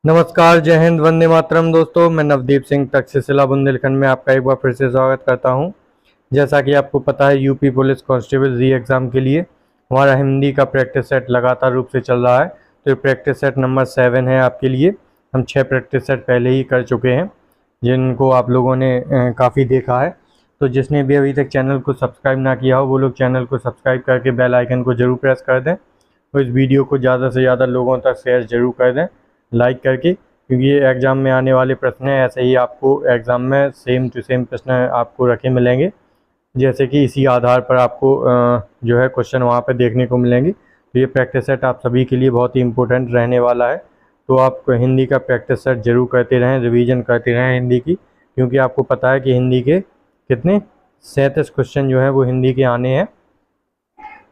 नमस्कार, जय हिंद, वंदे मातरम। दोस्तों, मैं नवदीप सिंह तक्षशिला बुंदेलखंड में आपका एक बार फिर से स्वागत करता हूं। जैसा कि आपको पता है, यूपी पुलिस कांस्टेबल री एग्ज़ाम के लिए हमारा हिंदी का प्रैक्टिस सेट लगातार रूप से चल रहा है। तो ये प्रैक्टिस सेट नंबर 7 है आपके लिए। हम 6 प्रैक्टिस सेट पहले ही कर चुके हैं, जिनको आप लोगों ने काफ़ी देखा है। तो जिसने भी अभी तक चैनल को सब्सक्राइब ना किया हो, वो लोग चैनल को सब्सक्राइब करके बेल आइकन को ज़रूर प्रेस कर दें और इस वीडियो को ज़्यादा से ज़्यादा लोगों तक शेयर ज़रूर कर दें लाइक करके, क्योंकि ये एग्ज़ाम में आने वाले प्रश्न हैं। ऐसे ही आपको एग्ज़ाम में सेम टू सेम प्रश्न आपको रखे मिलेंगे, जैसे कि इसी आधार पर आपको जो है क्वेश्चन वहाँ पर देखने को मिलेंगे। तो ये प्रैक्टिस सेट आप सभी के लिए बहुत ही इम्पोर्टेंट रहने वाला है। तो आप हिंदी का प्रैक्टिस सेट ज़रूर करते रहें, रिवीजन करते रहें हिंदी की, क्योंकि आपको पता है कि हिंदी के कितने 37 क्वेश्चन जो हैं वो हिंदी के आने हैं,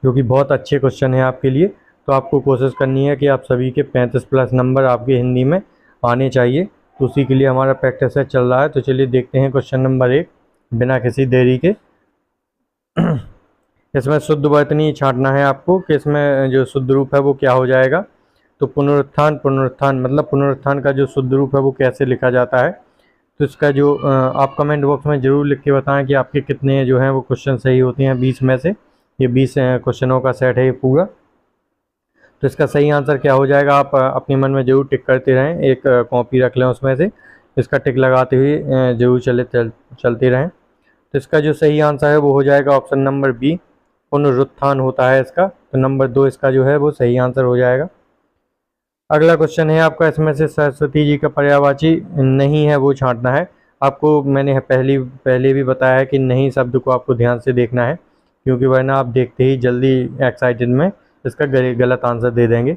जो कि बहुत अच्छे क्वेश्चन हैं आपके लिए। तो आपको कोशिश करनी है कि आप सभी के 35+ नंबर आपके हिंदी में आने चाहिए। तो उसी के लिए हमारा प्रैक्टिस सेट चल रहा है। तो चलिए देखते हैं क्वेश्चन नंबर 1 बिना किसी देरी के। इसमें शुद्ध वर्तनी छांटना है आपको कि इसमें जो शुद्ध रूप है वो क्या हो जाएगा। तो पुनरुत्थान मतलब पुनरुत्थान का जो शुद्ध रूप है वो कैसे लिखा जाता है। तो इसका जो आप कमेंट बॉक्स में ज़रूर लिख के बताएं कि आपके कितने जो हैं वो क्वेश्चन सही होते हैं 20 में से। ये 20 क्वेश्चनों का सेट है ये पूरा। तो इसका सही आंसर क्या हो जाएगा, आप अपने मन में ज़रूर टिक करते रहें। एक कॉपी रख लें, उसमें से इसका टिक लगाते हुए ज़रूर चलते रहें। तो इसका जो सही आंसर है वो हो जाएगा ऑप्शन नंबर बी, पुनरुत्थान होता है इसका। तो नंबर 2 इसका जो है वो सही आंसर हो जाएगा। अगला क्वेश्चन है आपका, इसमें से सरस्वती जी का पर्यायवाची नहीं है वो छांटना है। आपको मैंने पहले भी बताया है कि नहीं शब्द को आपको ध्यान से देखना है, क्योंकि वरना आप देखते ही जल्दी एक्साइटेड में इसका गलत आंसर दे देंगे।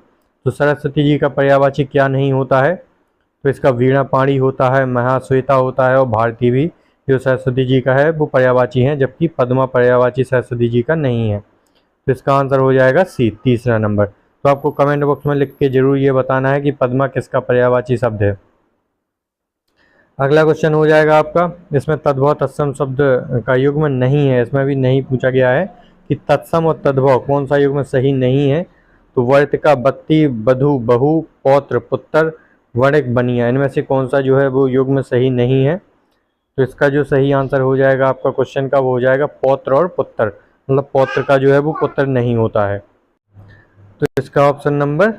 तो सरस्वती जी का पर्यायवाची क्या नहीं होता है। तो इसका वीणा पाणी होता है, महाश्वेता होता है और भारती भी जो सरस्वती जी का है वो पर्यायवाची हैं, जबकि पद्मा पर्यायवाची सरस्वती जी का नहीं है। तो इसका आंसर हो जाएगा सी, तीसरा नंबर। तो आपको कमेंट बॉक्स में लिख के जरूर ये बताना है कि पद्मा किसका पर्यायवाची शब्द है। अगला क्वेश्चन हो जाएगा आपका, इसमें तद्भव तत्सम शब्द का युग्म नहीं है। इसमें भी नहीं पूछा गया है कि तत्सम और तद्भव कौन सा युग्म सही नहीं है। तो वर्तिका, बत्ती, बधु, बहु, पौत्र, पुत्र, वणिक, बनिया, इनमें से कौन सा जो है वो युग्म सही नहीं है। तो इसका जो सही आंसर हो जाएगा आपका क्वेश्चन का वो हो जाएगा पौत्र और पुत्र, मतलब पौत्र का जो है वो पुत्र नहीं होता है। तो इसका ऑप्शन नंबर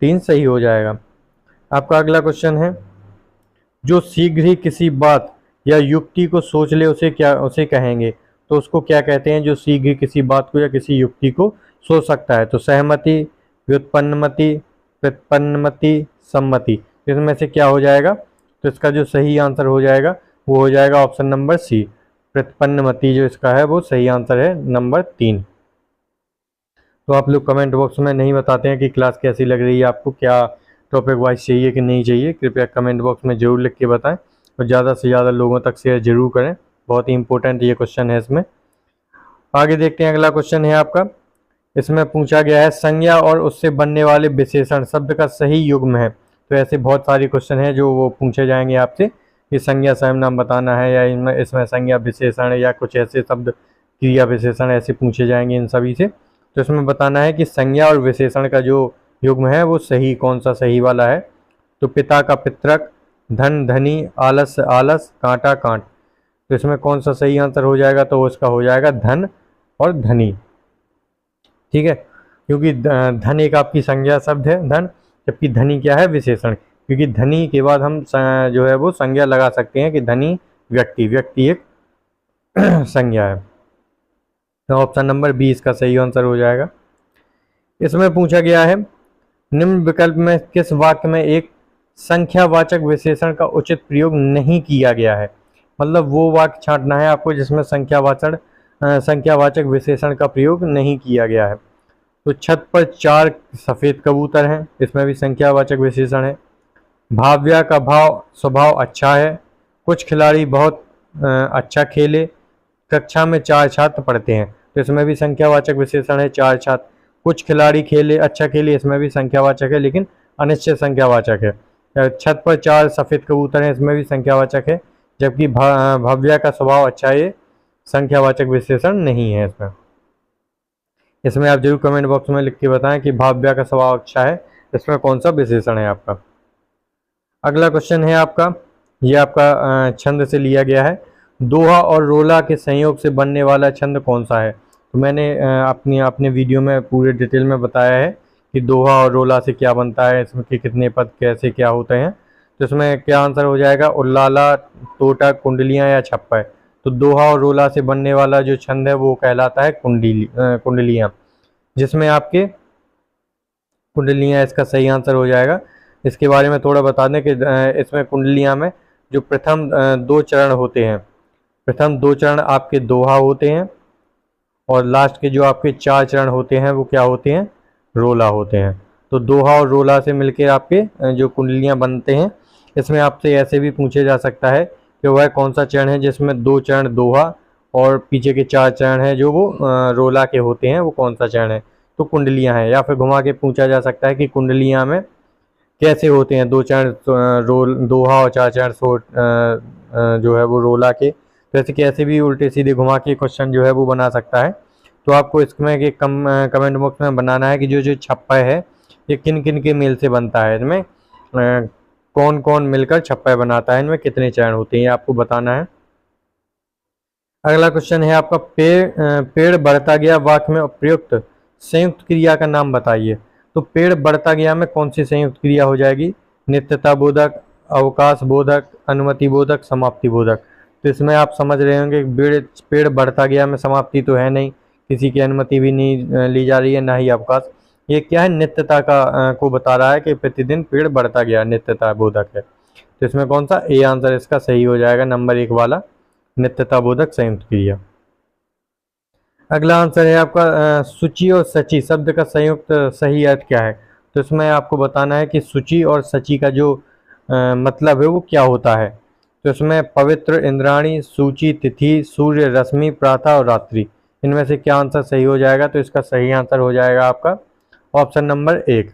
3 सही हो जाएगा। आपका अगला क्वेश्चन है, जो शीघ्र ही किसी बात या युक्ति को सोच ले उसे कहेंगे। तो उसको क्या कहते हैं जो शीघ्र ही किसी बात को या किसी युक्ति को सोच सकता है। तो सहमति, व्युत्पन्नमति, प्रतिपन्नमति, सम्मति, इसमें से क्या हो जाएगा। तो इसका जो सही आंसर हो जाएगा वो हो जाएगा ऑप्शन नंबर सी, प्रतिपन्नमति जो इसका है वो सही आंसर है नंबर 3। तो आप लोग कमेंट बॉक्स में नहीं बताते हैं कि क्लास कैसी लग रही है आपको, क्या टॉपिक वाइज चाहिए कि नहीं चाहिए। कृपया कमेंट बॉक्स में ज़रूर लिख के बताएं और ज़्यादा से ज़्यादा लोगों तक शेयर जरूर करें। बहुत ही इंपॉर्टेंट ये क्वेश्चन है। इसमें आगे देखते हैं, अगला क्वेश्चन है आपका। इसमें पूछा गया है संज्ञा और उससे बनने वाले विशेषण शब्द का सही युग्म है। तो ऐसे बहुत सारे क्वेश्चन हैं जो वो पूछे जाएंगे आपसे कि संज्ञा स्वयं नाम बताना है, या इसमें संज्ञा विशेषण या कुछ ऐसे शब्द क्रिया विशेषण ऐसे पूछे जाएंगे इन सभी से। तो इसमें बताना है कि संज्ञा और विशेषण का जो युग्म है वो सही कौन सा सही वाला है। तो पिता का पितरक, धन धनी, आलस आलस, कांटा कांट, तो इसमें कौन सा सही आंसर हो जाएगा। तो उसका हो जाएगा धन और धनी। ठीक है, क्योंकि धन एक आपकी संज्ञा शब्द है धन, जबकि धनी क्या है विशेषण। क्योंकि धनी के बाद हम जो है वो संज्ञा लगा सकते हैं कि धनी व्यक्ति एक संज्ञा है। तो ऑप्शन नंबर बी इसका सही आंसर हो जाएगा। इसमें पूछा गया है, निम्न विकल्प में किस वाक्य में एक संख्यावाचक विशेषण का उचित प्रयोग नहीं किया गया है। मतलब वो वाक्य छांटना है आपको जिसमें संख्यावाचक विशेषण का प्रयोग नहीं किया गया है। तो छत पर 4 सफ़ेद कबूतर हैं, इसमें भी संख्यावाचक विशेषण है। भाव्या का स्वभाव अच्छा है, कुछ खिलाड़ी बहुत अच्छा खेले, कक्षा में 4 छात्र पढ़ते हैं। तो इसमें भी संख्यावाचक विशेषण है 4 छात्र, कुछ खिलाड़ी अच्छा खेले, इसमें भी संख्यावाचक है लेकिन अनिश्चित संख्यावाचक है। छत पर 4 सफ़ेद कबूतर हैं, इसमें भी संख्यावाचक है, जबकि भव्या का स्वभाव अच्छा है, ये संख्यावाचक विशेषण नहीं है। इसमें आप जरूर कमेंट बॉक्स में लिख के बताएं कि भाव्या का स्वभाव अच्छा है, इसमें कौन सा विशेषण है आपका। अगला क्वेश्चन है आपका, ये आपका छंद से लिया गया है। दोहा और रोला के संयोग से बनने वाला छंद कौन सा है? तो मैंने अपने वीडियो में पूरे डिटेल में बताया है कि दोहा और रोला से क्या बनता है, इसमें के कितने पद कैसे क्या होते हैं। तो इसमें क्या आंसर हो जाएगा? उल्लाला, तोटक, कुंडलियाँ या छप्पर। तो दोहा और रोला से बनने वाला जो छंद है वो कहलाता है कुंडलियाँ, जिसमें आपके कुंडलियाँ इसका सही आंसर हो जाएगा। इसके बारे में थोड़ा बता दें कि इसमें कुंडलियाँ में जो प्रथम 2 चरण होते हैं, प्रथम 2 चरण आपके दोहा होते हैं और लास्ट के जो आपके 4 चरण होते हैं वो क्या होते हैं? रोला होते हैं। तो दोहा और रोला से मिलकर आपके जो कुंडलियाँ बनते हैं। इसमें आपसे ऐसे भी पूछे जा सकता है कि वह कौन सा चरण है जिसमें 2 चरण दोहा और पीछे के 4 चरण हैं जो वो रोला के होते हैं, वो कौन सा चरण है? तो कुंडलियाँ हैं। या फिर घुमा के पूछा जा सकता है कि कुंडलियाँ में कैसे होते हैं 2 चरण रोल दोहा और 4 चरण जो है वो रोला के। तो ऐसे कैसे भी उल्टे सीधे घुमा के क्वेश्चन जो है वो बना सकता है। तो आपको इसमें कि कमेंट बॉक्स में बनाना है कि जो जो छप्पा है ये किन किन के मेल से बनता है, इनमें कौन कौन मिलकर छप्पा बनाता है, इनमें कितने चरण होते हैं, ये आपको बताना है। अगला क्वेश्चन है आपका, पेड़ बढ़ता गया वाक्य में प्रयुक्त संयुक्त क्रिया का नाम बताइए। तो पेड़ बढ़ता गया में कौन सी संयुक्त क्रिया हो जाएगी? नित्यता बोधक, अवकाश बोधक, अनुमति बोधक, समाप्ति बोधक। तो इसमें आप समझ रहे होंगे पेड़ बढ़ता गया में समाप्ति तो है नहीं, किसी की अनुमति भी नहीं ली जा रही है, ना ही अवकाश। ये क्या है? नित्यता का को बता रहा है कि प्रतिदिन पेड़ बढ़ता गया, नित्यता बोधक है। तो इसमें कौन सा ए आंसर इसका सही हो जाएगा, नंबर 1 वाला नित्यता बोधक संयुक्त क्रिया। अगला आंसर है आपका, सुचि और सची शब्द का संयुक्त सही अर्थ क्या है? तो इसमें आपको बताना है कि सुचि और सची का जो मतलब है वो क्या होता है। तो इसमें पवित्र, इंद्राणी, सूची, तिथि, सूर्य, रश्मि, प्रातः और रात्रि, इनमें से क्या आंसर सही हो जाएगा? तो इसका सही आंसर हो जाएगा आपका ऑप्शन नंबर 1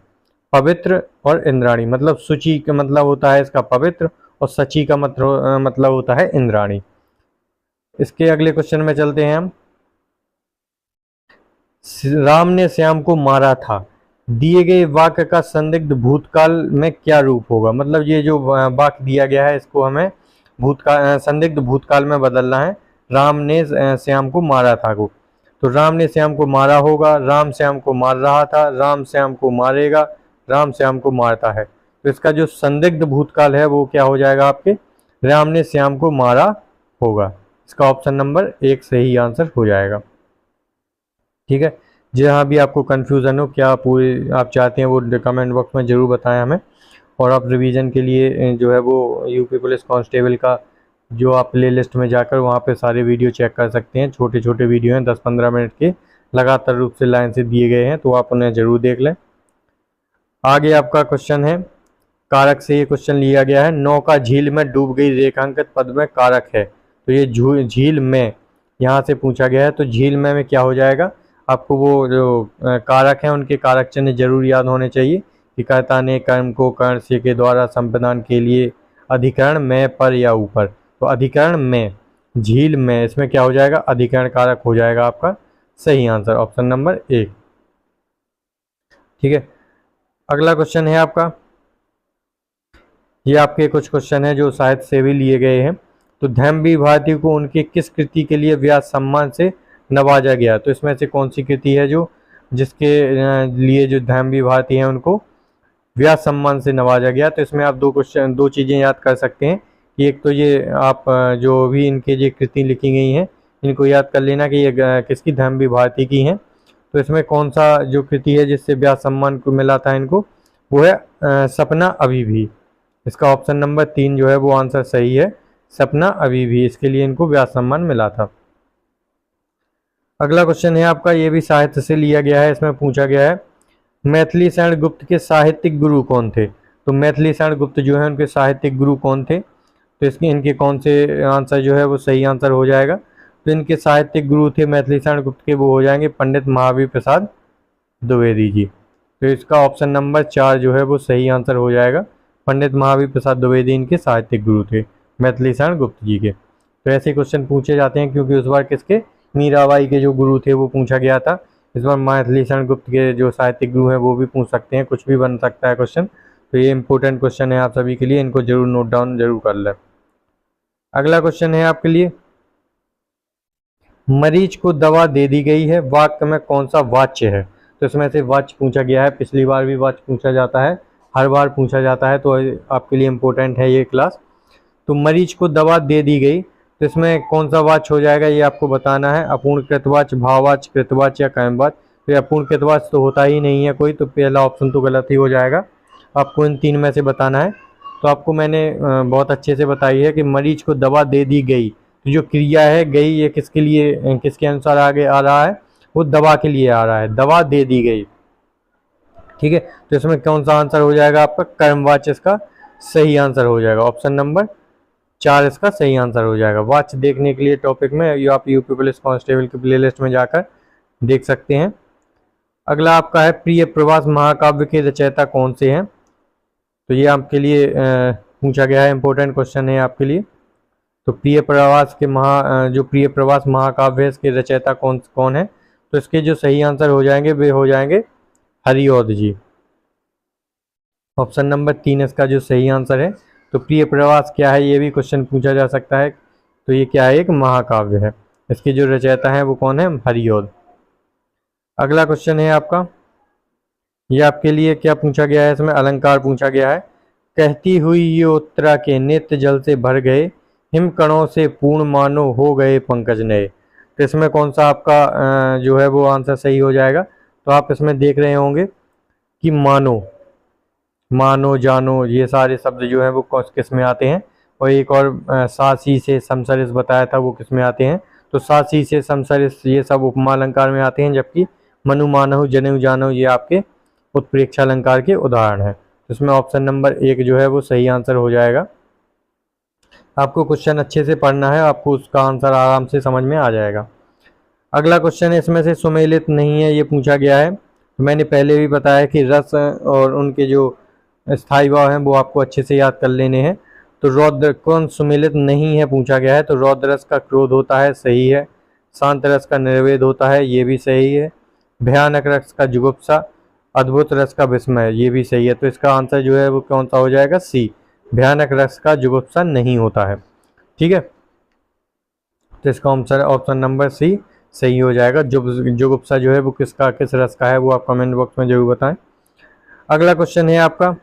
पवित्र और इंद्राणी। मतलब सुचि का मतलब होता है इसका पवित्र और सची का मतलब होता है इंद्राणी। इसके अगले क्वेश्चन में चलते हैं हम। राम ने श्याम को मारा था, दिए गए वाक्य का संदिग्ध भूतकाल में क्या रूप होगा? मतलब ये जो वाक्य दिया गया है इसको हमें भूतकाल संदिग्ध भूतकाल में बदलना है। राम ने श्याम को मारा था को, तो राम ने श्याम को मारा होगा, राम श्याम को मार रहा था, राम श्याम को मारेगा, राम श्याम को मारता है। तो इसका जो संदिग्ध भूतकाल है वो क्या हो जाएगा आपके? राम ने श्याम को मारा होगा। इसका ऑप्शन नंबर 1 सही आंसर हो जाएगा। ठीक है, जहाँ भी आपको कन्फ्यूज़न हो, क्या पूरे आप चाहते हैं वो कमेंट बॉक्स में ज़रूर बताएं हमें। और आप रिवीजन के लिए जो है वो यूपी पुलिस कांस्टेबल का जो आप प्ले लिस्ट में जाकर वहाँ पे सारे वीडियो चेक कर सकते हैं। छोटे छोटे वीडियो हैं 10-15 मिनट के, लगातार रूप से लाइन से दिए गए हैं, तो आप उन्हें ज़रूर देख लें। आगे आपका क्वेश्चन है, कारक से ये क्वेश्चन लिया गया है। नौका झील में डूब गई रेखांकित पद में कारक है। तो ये झील में यहाँ से पूछा गया है, तो झील में क्या हो जाएगा? आपको वो जो कारक हैं उनके कारक चिन्ह जरूर याद होने चाहिए कि कर्ता ने कर्म को कर्ण से के द्वारा संप्रदान के लिए अधिकरण में, पर या ऊपर। तो अधिकरण में, झील में, इसमें क्या हो जाएगा? अधिकरण कारक हो जाएगा आपका सही आंसर ऑप्शन नंबर 1। ठीक है, अगला क्वेश्चन है आपका, ये आपके कुछ क्वेश्चन है जो साहित्य से भी लिए गए हैं। तो धैम्बी भारती को उनकी किस कृति के लिए व्यास सम्मान से नवाजा गया? तो इसमें से कौन सी कृति है जो जिसके लिए जो धैम्बी भारती हैं उनको व्यास सम्मान से नवाजा गया? तो इसमें आप दो चीज़ें याद कर सकते हैं कि एक तो ये आप जो भी इनके ये कृति लिखी गई हैं इनको याद कर लेना कि ये किसकी, धैम्बी भारती की हैं। तो इसमें कौन सा जो कृति है जिससे व्यास सम्मान को मिला था इनको, वो है सपना अभी भी। इसका ऑप्शन नंबर 3 जो है वो आंसर सही है, सपना अभी भी, इसके लिए इनको व्यास सम्मान मिला था। अगला क्वेश्चन है आपका, ये भी साहित्य से लिया गया है। इसमें पूछा गया है मैथिली शरण गुप्त के साहित्यिक गुरु कौन थे? तो मैथिली शरण गुप्त जो है उनके साहित्यिक गुरु कौन थे? तो इसके इनके कौन से आंसर जो है वो सही आंसर हो जाएगा? तो इनके साहित्यिक गुरु थे मैथिली शरण गुप्त के, वो हो जाएंगे पंडित महावीर प्रसाद द्विवेदी जी। तो इसका ऑप्शन नंबर 4 जो है वो सही आंसर हो जाएगा। पंडित महावीर प्रसाद द्विवेदी इनके साहित्यिक गुरु थे, मैथिली शरण गुप्त जी के। तो ऐसे क्वेश्चन पूछे जाते हैं क्योंकि उस बार किसके, मीराबाई के जो गुरु थे वो पूछा गया था। इस बार मैथिली शरण गुप्त के जो साहित्यिक गुरु हैं वो भी पूछ सकते हैं, कुछ भी बन सकता है क्वेश्चन। तो ये इंपॉर्टेंट क्वेश्चन है आप सभी के लिए, इनको जरूर नोट डाउन जरूर कर लें। अगला क्वेश्चन है आपके लिए, मरीज को दवा दे दी गई है, वाक्य में कौन सा वाच्य है? तो इसमें से वाच्य पूछा गया है, पिछली बार भी वाच्य पूछा जाता है, हर बार पूछा जाता है, तो आपके लिए इम्पोर्टेंट है ये क्लास। तो मरीज को दवा दे दी गई, तो इसमें कौन सा वाच्य हो जाएगा ये आपको बताना है। अपूर्ण कृतवाच्य, भाववाच्य, कृतवाच्य या कायमवाच्य। तो ये अपूर्ण कृतवाच्य तो होता ही नहीं है कोई, तो पहला ऑप्शन तो गलत ही हो जाएगा। आपको इन तीन में से बताना है। तो आपको मैंने बहुत अच्छे से बताई है कि मरीज को दवा दे दी गई, तो जो क्रिया है गई, ये किसके लिए, किसके अनुसार आगे आ रहा है? वो दवा के लिए आ रहा है, दवा दे दी गई। ठीक है, तो इसमें कौन सा आंसर हो जाएगा आपका? कर्मवाच्य इसका सही आंसर हो जाएगा। ऑप्शन नंबर 4 इसका सही आंसर हो जाएगा। वाच्य देखने के लिए टॉपिक में आप यूपी पुलिस कांस्टेबल की प्लेलिस्ट में जाकर देख सकते हैं। अगला आपका है, प्रिय प्रवास महाकाव्य के रचयिता कौन से हैं? तो ये आपके लिए पूछा गया है, इंपॉर्टेंट क्वेश्चन है आपके लिए। तो प्रिय प्रवास के जो प्रिय प्रवास महाकाव्य है, इसके रचयिता कौन है? तो इसके जो सही आंसर हो जाएंगे वे हो जाएंगे हरिऔध जी। ऑप्शन नंबर 3 इसका जो सही आंसर है। तो प्रिय प्रवास क्या है, ये भी क्वेश्चन पूछा जा सकता है। तो ये क्या है? एक महाकाव्य है। इसके जो रचयिता है वो कौन है? हरिऔध। अगला क्वेश्चन है आपका, ये आपके लिए क्या पूछा गया है? इसमें अलंकार पूछा गया है। कहती हुई ये उत्तरा के नेत्र जल से भर गए, हिम कणों से पूर्ण मानो हो गए पंकज नए। तो इसमें कौन सा आपका जो है वो आंसर सही हो जाएगा? तो आप इसमें देख रहे होंगे कि मानो, मानो, जानो, ये सारे शब्द जो है वो किस में आते हैं? और एक और सासी से समसरिस बताया था, वो किस में आते हैं? तो सासी से समसरिस ये सब उपमा अलंकार में आते हैं, जबकि मनु, मानहु, जनेऊ, जानहु ये आपके उत्प्रेक्षा अलंकार के उदाहरण हैं। इसमें ऑप्शन नंबर 1 जो है वो सही आंसर हो जाएगा। आपको क्वेश्चन अच्छे से पढ़ना है, आपको उसका आंसर आराम से समझ में आ जाएगा। अगला क्वेश्चन है, इसमें से सुमेलित नहीं है, ये पूछा गया है। मैंने पहले भी बताया कि रस और उनके जो स्थायी भाव हैं वो आपको अच्छे से याद कर लेने हैं। तो रौद्र कौन सुमेलित नहीं है पूछा गया है। तो रौद्र रस का क्रोध होता है, सही है। शांत रस का निर्वेद होता है, ये भी सही है। भयानक रस का जुगुप्सा, अद्भुत रस का विस्मय, ये भी सही है। तो इसका आंसर जो है वो कौन सा हो जाएगा? सी, भयानक रस का जुगुप्सा नहीं होता है। ठीक है, तो इसका आंसर ऑप्शन नंबर सी सही हो जाएगा। जुगुप्सा जो है वो किस रस का है, वो आप कमेंट बॉक्स में जरूर बताएं। अगला क्वेश्चन है आपका,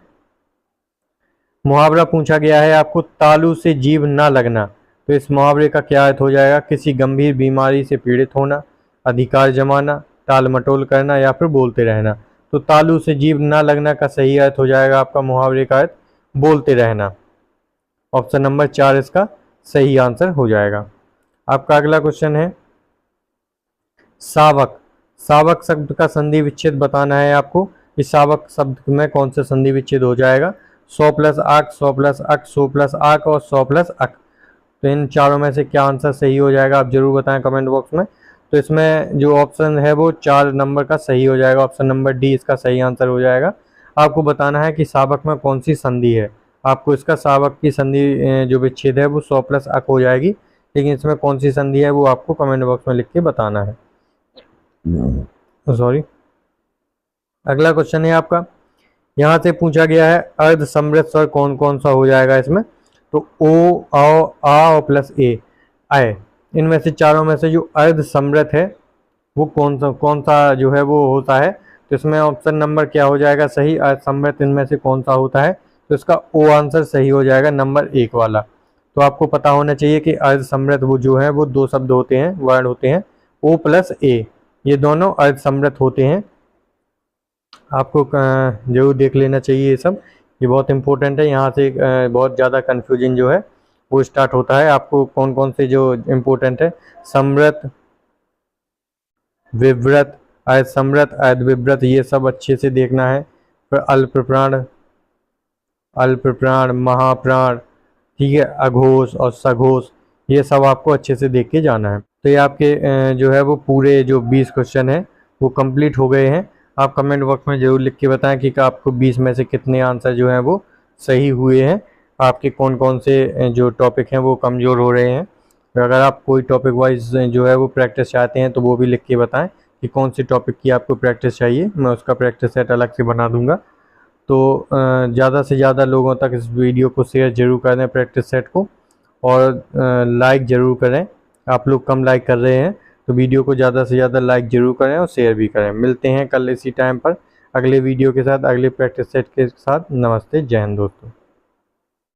मुहावरा पूछा गया है आपको, तालू से जीभ ना लगना। तो इस मुहावरे का क्या अर्थ हो जाएगा? किसी गंभीर बीमारी से पीड़ित होना, अधिकार जमाना, टाल मटोल करना या फिर बोलते रहना। तो तालू से जीभ ना लगना का सही अर्थ हो जाएगा आपका मुहावरे का अर्थ बोलते रहना। ऑप्शन नंबर 4 इसका सही आंसर हो जाएगा। आपका अगला क्वेश्चन है, सावक। सावक शब्द का संधि विच्छेद बताना है आपको। इस सावक शब्द में कौन सा संधि विच्छेद हो जाएगा? 100 प्लस आक, 100 प्लस अक, 100 प्लस आक और 100 प्लस अक। तो इन चारों में से क्या आंसर सही हो जाएगा, आप जरूर बताएं कमेंट बॉक्स में। तो इसमें जो ऑप्शन है वो 4 नंबर का सही हो जाएगा। ऑप्शन नंबर डी इसका सही आंसर हो जाएगा। आपको बताना है कि सावक में कौन सी संधि है। आपको इसका सावक की संधि जो विच्छेद है वो 100 प्लस अक हो जाएगी, लेकिन इसमें कौन सी संधि है वो आपको कमेंट बॉक्स में लिख के बताना है। सॉरी। अगला क्वेश्चन है आपका, यहाँ से पूछा गया है अर्ध समृद्ध स्वर कौन कौन सा हो जाएगा इसमें। तो ओ, आओ, आ और प्लस ए, आए। इनमें से चारों में से जो अर्ध समृद्ध है वो कौन सा जो है वो होता है। तो इसमें ऑप्शन नंबर क्या हो जाएगा सही? अर्ध समृद्ध इनमें से कौन सा होता है? तो इसका ओ आंसर सही हो जाएगा, नंबर 1 वाला। तो आपको पता होना चाहिए कि अर्ध समृद्ध वो जो है वो 2 शब्द होते हैं, वर्ड होते हैं, ओ प्लस ए, ये दोनों अर्ध समृद्ध होते हैं। आपको जरूर देख लेना चाहिए ये सब, ये बहुत इंपॉर्टेंट है। यहाँ से बहुत ज़्यादा कन्फ्यूजन जो है वो स्टार्ट होता है। आपको कौन कौन से जो इम्पोर्टेंट है, समृद्ध, विव्रत, अर्ध समृद्ध, अर्ध विव्रत, ये सब अच्छे से देखना है। फिर अल्प प्राण, अल्प प्राण, महाप्राण, ठीक है, अघोष और सघोष, ये सब आपको अच्छे से देख के जाना है। तो ये आपके जो है वो पूरे जो 20 क्वेश्चन है वो कंप्लीट हो गए हैं। आप कमेंट बॉक्स में ज़रूर लिख के बताएं कि आपको 20 में से कितने आंसर जो हैं वो सही हुए हैं। आपके कौन कौन से जो टॉपिक हैं वो कमज़ोर हो रहे हैं। अगर आप कोई टॉपिक वाइज जो है वो प्रैक्टिस चाहते हैं तो वो भी लिख के बताएं कि कौन से टॉपिक की आपको प्रैक्टिस चाहिए, मैं उसका प्रैक्टिस सेट अलग से बना दूंगा। तो ज़्यादा से ज़्यादा लोगों तक इस वीडियो को शेयर ज़रूर करें प्रैक्टिस सेट को, और लाइक ज़रूर करें। आप लोग कम लाइक कर रहे हैं, तो वीडियो को ज़्यादा से ज़्यादा लाइक ज़रूर करें और शेयर भी करें। मिलते हैं कल इसी टाइम पर अगले वीडियो के साथ, अगले प्रैक्टिस सेट के साथ। नमस्ते, जय हिंद दोस्तों।